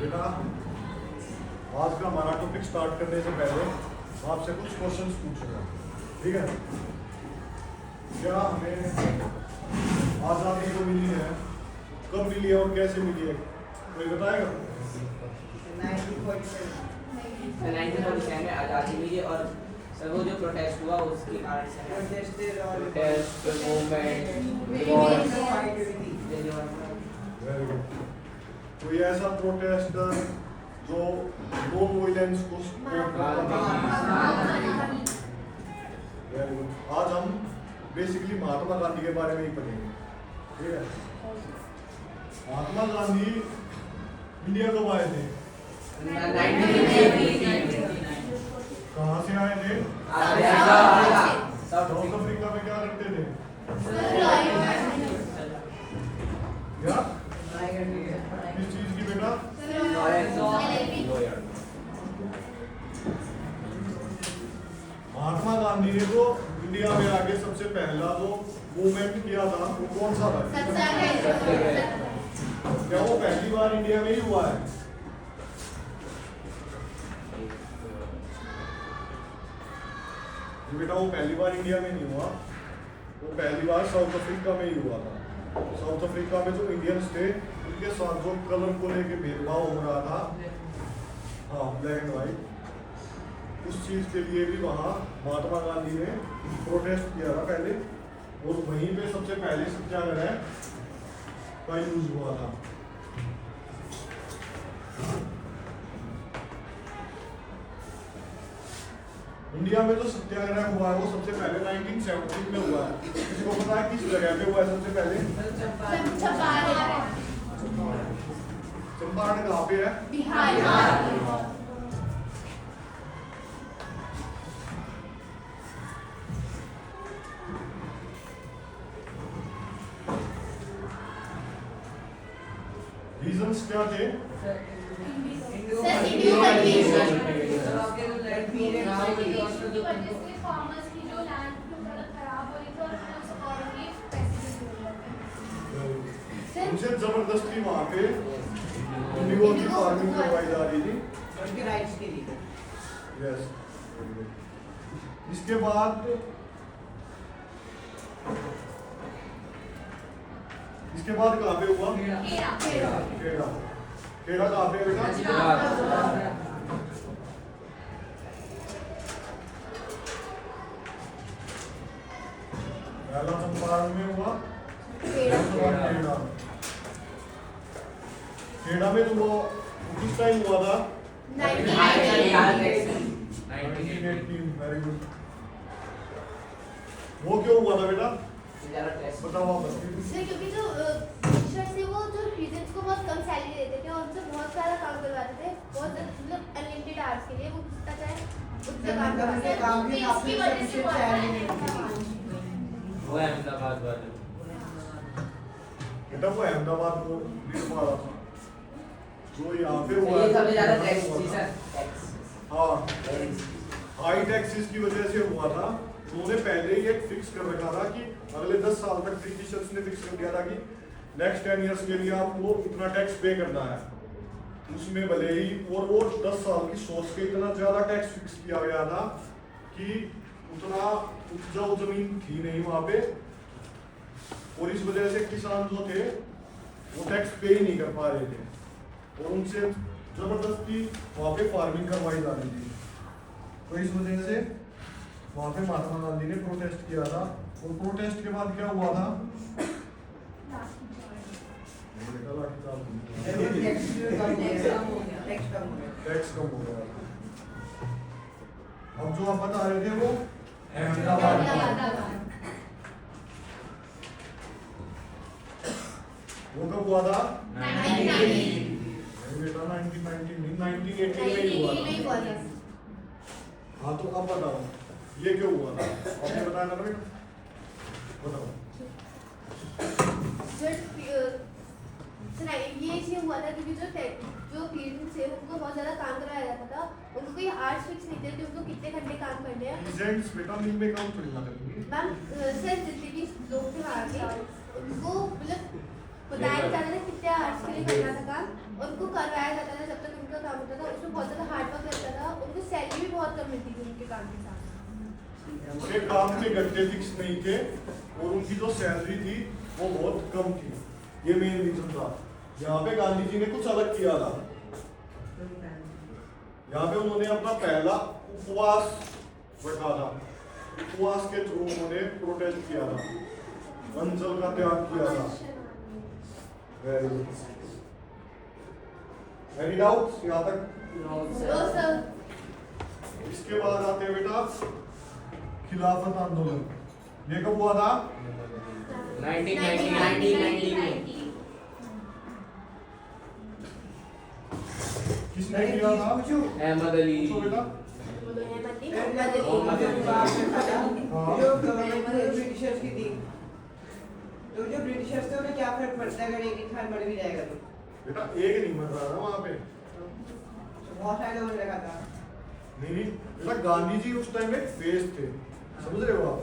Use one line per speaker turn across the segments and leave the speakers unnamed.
बेटा आज का हमारा टॉपिक स्टार्ट करने से पहले आपसे कुछ क्वेश्चंस पूछूंगा, ठीक है? क्या हमें आज़ादी जो मिली है कब मिली है और कैसे मिली है, कोई बताएगा?
1947 में आज़ादी मिली और सर वो जो प्रोटेस्ट हुआ उसके कारण से प्रोटेस्ट मूवमेंट
वेरी गुड। कोई ऐसा प्रोटेस्टर जो नॉन वायलेंस को सपोर्ट करता था? Very good. आज हम बेसिकली महात्मा गांधी के बारे में ही पढ़ेंगे, ठीक है? महात्मा गांधी इंडिया कब आए थे?
1989
कहाँ से आए थे?
साउथ
साउथ अफ्रीका में क्या करते थे? क्या किस चीज की बेटा? महात्मा गांधी ने तो इंडिया में आके सबसे पहला जो मूवमेंट किया था वो कौन सा था? क्या वो पहली बार इंडिया में ही हुआ है? बेटा वो पहली बार इंडिया में नहीं हुआ, वो पहली बार साउथ अफ्रीका में ही हुआ था। साउथ अफ्रीका में जो इंडियंस थे उनके साथ जो कलर को लेके भेदभाव हो रहा था, हाँ ब्लैक एंड व्हाइट, उस चीज के लिए भी वहाँ महात्मा गांधी ने प्रोटेस्ट किया था पहले, और वहीं पे सबसे पहले सत्याग्रह का यूज हुआ था। इंडिया में जो सत्याग्रह हुआ है वो सबसे पहले 1917 में हुआ है। किसी को पता है किस जगह पे हुआ है सबसे पहले? चंपारण कहाँ पे है?
बिहार।
रीजंस क्या थे? उनसे जबरदस्ती वहाँ पे इंडिगो की फार्मिंग करवाई जा रही थी
उनके राइट्स के लिए।
यस। इसके बाद कहाँ पे हुआ? खेड़ा। खेड़ा कहाँ पे है बेटा? पहला चंपारण में हुआ, खेड़ा में तो वो किस टाइम हुआ था? 1918। Very good. वो क्यों हुआ था बेटा? बताओ आप।
सर क्योंकि जो टीचर थे वो जो स्टूडेंट्स को बहुत कम सैलरी देते थे और उनसे बहुत सारा काम करवाते थे, बहुत मतलब अनलिमिटेड आवर्स के लिए, वो कितना चाहे उतना काम करवाते थे। इसकी वजह से हुआ था।
वो अहमदाबाद वाले
बेटा वो अहमदाबाद को वाला था जो यहाँ पे हुआ।
ये सबसे ज्यादा टैक्स
हाँ, हाई टैक्सेस की वजह से हुआ था। उन्होंने पहले ही एक फिक्स कर रखा था कि अगले 10 साल तक ब्रिटिशर्स ने फिक्स कर दिया था कि नेक्स्ट 10 इयर्स के लिए आपको इतना टैक्स पे करना है। उसमें भले ही और वो 10 साल की सोच के इतना ज्यादा टैक्स फिक्स किया गया था कि उतना उपजाऊ जमीन थी नहीं वहां पे, और इस वजह से किसान जो थे वो टैक्स पे ही नहीं कर पा रहे थे, और उनसे जबरदस्ती वहां पे फार्मिंग करवाई जा रही थी। तो इस वजह से वहां पे महात्मा गांधी ने प्रोटेस्ट किया था, और प्रोटेस्ट के बाद क्या हुआ था? टैक्स कम हो गया। अब जो आप बता रहे थे वो अहमदाबाद। वो कब हुआ था? 1918 में ही हुआ था। हाँ तो अब बताओ ये क्यों हुआ था? आपने बताया ना बेटा, बताओ।
ये इसलिए हुआ था क्योंकि जो पीजेंट्स थे उनको बहुत ज्यादा काम कराया जाता था, उनको कोई आवर्स फिक्स नहीं थे कि उनको कितने घंटे काम करने हैं।
पीजेंट्स बेटा मिल में काम थोड़ी ना करेंगे
मैम। सर जितने भी लोग थे वहाँ के उनको मतलब बताया जाता था कितने नहीं करना था काम, उनको करवाया जाता था जब तक उनका काम होता था, उसमें बहुत ज़्यादा हार्ड वर्क लगता था, उनको सैलरी भी बहुत कम मिलती थी उनके काम के साथ।
उनके काम के घंटे फिक्स नहीं थे और उनकी जो सैलरी थी वो बहुत कम थी। ये मेन रीजन था। यहाँ पे गांधी जी ने कुछ अलग किया था। यहाँ पे उन्होंने अपना पहला उपवास रखा था। उपवास के थ्रू उन्होंने प्रोटेस्ट किया था, अंचल का त्याग किया था। Very good. एनी डाउट्स यहाँ तक?
No,
तो
sir.
सर
इसके बाद आते हैं बेटा खिलाफत आंदोलन। ये कब हुआ था?
1990
किसने किया था?
अहमद अली।
पूछो बेटा।
जो गवर्नमेंट ब्रिटिशर्स की थी, तो जो ब्रिटिशर्स थे उन्हें क्या फर्क पड़ता है अगर एक इंसान मर भी जाएगा तो?
बेटा एक नहीं मर रहा था वहाँ पे।
बहुत सारे लोगों ने लगा था।
नहीं बेटा, गांधी जी उस टाइम में फेस थे, समझ रहे हो आप?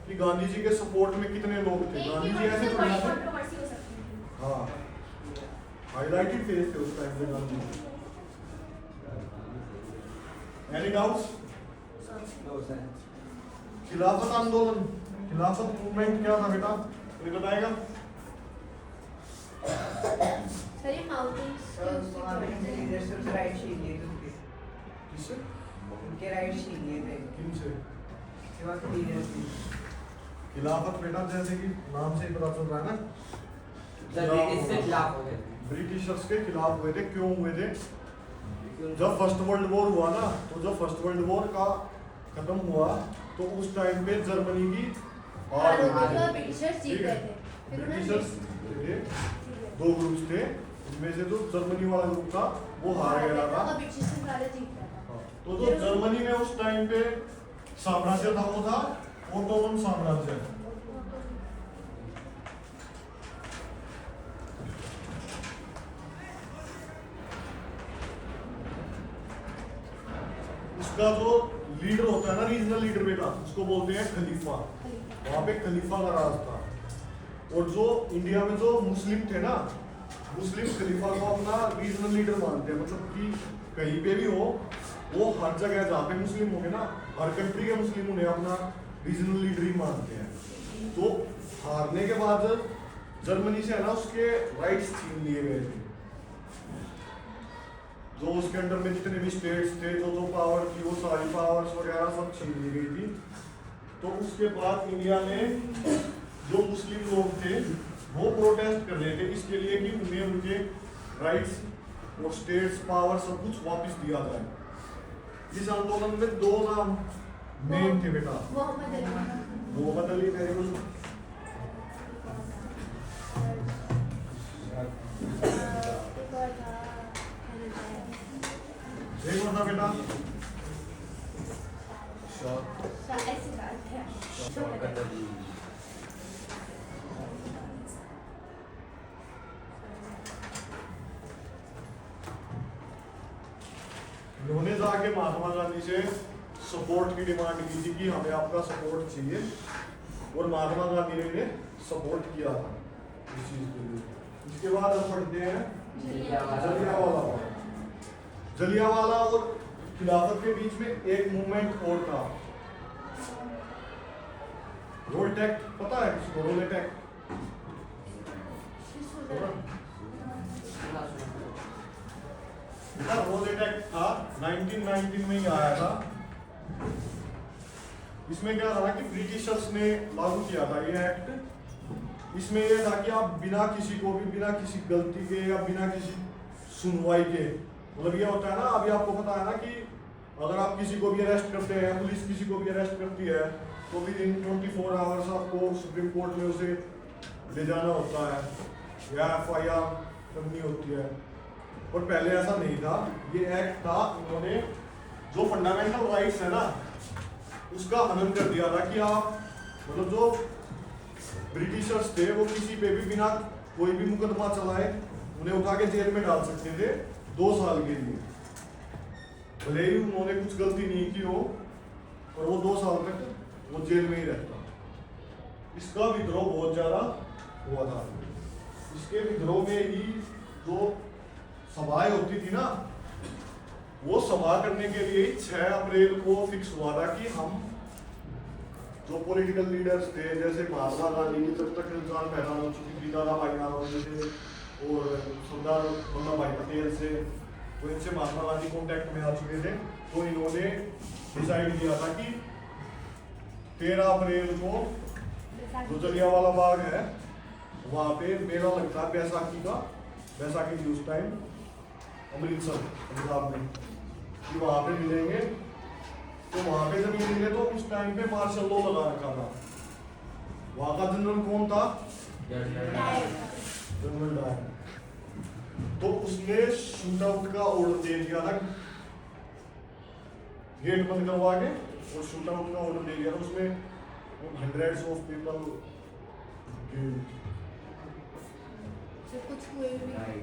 कि गांधी जी के सपोर्ट में कितने लोग थे। गांधी जी ऐसे थोड़ी थे।
कंट्रोवर्सी हो सकती है।
हाँ, हाईलाइटेड फेस थे उस टाइम पे गांधी जी। Any doubts? खिलाफत आंदोलन, खिलाफत मूवमेंट क्या था बेटा? कोई बताएगा?
सर ये माउंटेन्स
वहाँ पे उनके लीडर से उनसे राइट छीन लिए थे उनके।
किससे?
उनके राइट छीन लिए थे।
किनसे?
जो वहाँ के लीडर्स थे।
खिलाफत बेटा जैसे कि नाम से ही पता चल रहा है ना,
जब ब्रिटिश से खिलाफ हो गए।
ब्रिटिशर्स के खिलाफ हुए थे। क्यों हुए थे? जब फर्स्ट वर्ल्ड वॉर हुआ ना, तो जब फर्स्ट वर्ल्ड वॉर का खत्म हुआ तो उस टाइम पे जर्मनी की हार हुई थी।
ब्रिटिशर्स जीत
ठीक है?
गए थे, फिर
ब्रिटिशर्स
उन्होंने
थे, दो ग्रुप्स थे, उनमें से जो जर्मनी वाला ग्रुप था वो हार गया था।
और ब्रिटिशर्स वाले जीत गया था।
हाँ, तो जो जर्मनी में उस टाइम पे साम्राज्य था वो था ओटोमन साम्राज्य। उसका जो लीडर होता है ना, रीजनल लीडर बेटा, उसको बोलते हैं खलीफा। वहां पे खलीफा का राज था। और जो इंडिया में जो मुस्लिम थे ना, मुस्लिम खलीफा को अपना रीजनल लीडर मानते हैं। मतलब कि कहीं पे भी हो, वो हर जगह जहाँ पे मुस्लिम होंगे ना, हर कंट्री के मुस्लिम उन्हें अपना रीजनल लीडर ही मानते हैं। तो हारने के बाद जर्मनी से है ना, उसके राइट्स छीन लिए गए थे। जो उसके अंडर में जितने भी स्टेट्स थे, जो पावर थी, वो सारी पावर्स वगैरह सब छीन ली गई थी। तो उसके बाद इंडिया में जो मुस्लिम लोग थे वो प्रोटेस्ट कर रहे थे इसके लिए कि उन्हें उनके राइट्स और स्टेट्स पावर सब कुछ वापस दिया जाए। इस आंदोलन में दो नाम मेन थे बेटा। Mohammad Ali, very good. एक और था बेटा
ऐसी बात है।
उन्होंने जाके महात्मा गांधी से सपोर्ट की डिमांड की थी कि हमें आपका सपोर्ट चाहिए, और महात्मा गांधी ने इन्हें सपोर्ट किया था इस चीज के लिए। इसके बाद हम पढ़ते हैं जलियांवाला बाग। जलियांवाला और खिलाफत के बीच में एक मूवमेंट और था, रोल टैक्ट। पता है किसको रोल टैक्ट? रोल अटैक था 1919 में ही आया था। इसमें क्या था कि ब्रिटिशर्स ने लागू किया था ये एक्ट। इसमें यह था कि आप बिना किसी को भी, बिना किसी गलती के या बिना किसी सुनवाई के, मतलब ये होता है ना, अभी आपको पता है ना कि अगर आप किसी को भी अरेस्ट करते हैं, पुलिस किसी को भी अरेस्ट करती है, तो विद इन 24 आवर्स आपको सुप्रीम कोर्ट में उसे ले जाना होता है या FIR करनी होती है। और पहले ऐसा नहीं था। ये एक्ट था, इन्होंने जो फंडामेंटल राइट्स है ना, उसका हनन कर दिया था कि आप, मतलब जो ब्रिटिशर्स थे वो किसी पे भी बिना कोई भी मुकदमा चलाए उन्हें उठा के जेल में डाल सकते थे 2 साल के लिए, भले ही उन्होंने कुछ गलती नहीं की हो, और वो 2 साल तक वो जेल में ही रहता। इसका विद्रोह बहुत ज्यादा हुआ था। उसके विद्रोह में ही जो सभाएं होती थी ना, वो सभा करने के लिए ही 6 अप्रैल को फिक्स हुआ था कि हम जो पॉलिटिकल लीडर्स थे, जैसे महात्मा गांधी की तब तक इंसान पहचान हो चुकी थी, दादा भाई नारायण थे और सरदार वल्लभ भाई पटेल से, तो इनसे महात्मा गांधी कॉन्टेक्ट में आ चुके थे। तो इन्होंने डिसाइड किया था कि 13 अप्रैल को जो जलियांवाला बाग है वहाँ पे मेला लगता है बैसाखी का, बैसाखी की उस टाइम अमृतसर पंजाब में, कि वहाँ पे मिलेंगे। तो वहाँ पे जब मिले तो उस टाइम पे मार्शल लॉ लगा रखा था। वहाँ का जनरल कौन था? General Dyer. तो उसने शूट आउट का ऑर्डर दे दिया था, गेट बंद करवा के, और शूट आउट का ऑर्डर दे दिया था। उसमें hundreds of people
कुछ हुए भी